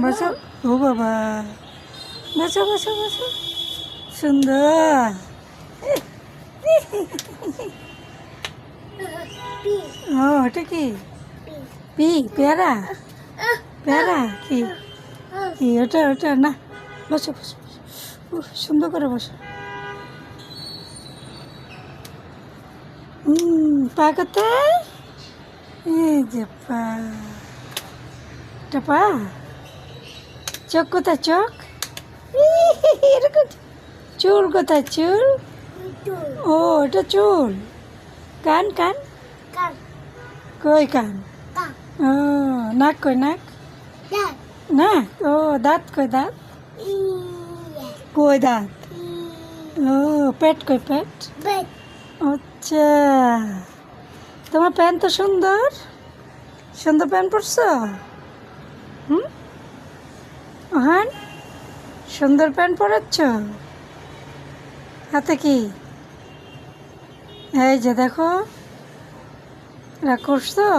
বসো। ও বাবা, বসো বসো বসো, সুন্দর। ও ওটা কি? পেয়ারা? পেয়ারা কি? কি ওটা? ওটা না, বসো বসো বসো। সুন্দর করে বসো। পা কোথায়? এই যে পা, এটা পা। চোখ কোথায়? চোখ এরকম। চুল কোথায়? চুল। ও এটা চুল। কান? কান কই? কান। ও নাক কই? নাক না। ও দাঁত কই? দাঁত কই? দাঁত। ও পেট কই? পেট। আচ্ছা, তোমার প্যান্ট তো সুন্দর, সুন্দর প্যান্ট পরছো। হ্যাঁ, সুন্দর প্যান্ট পরাচ্ছ। হাতে কি? এই যে দেখো, রাগ করছো।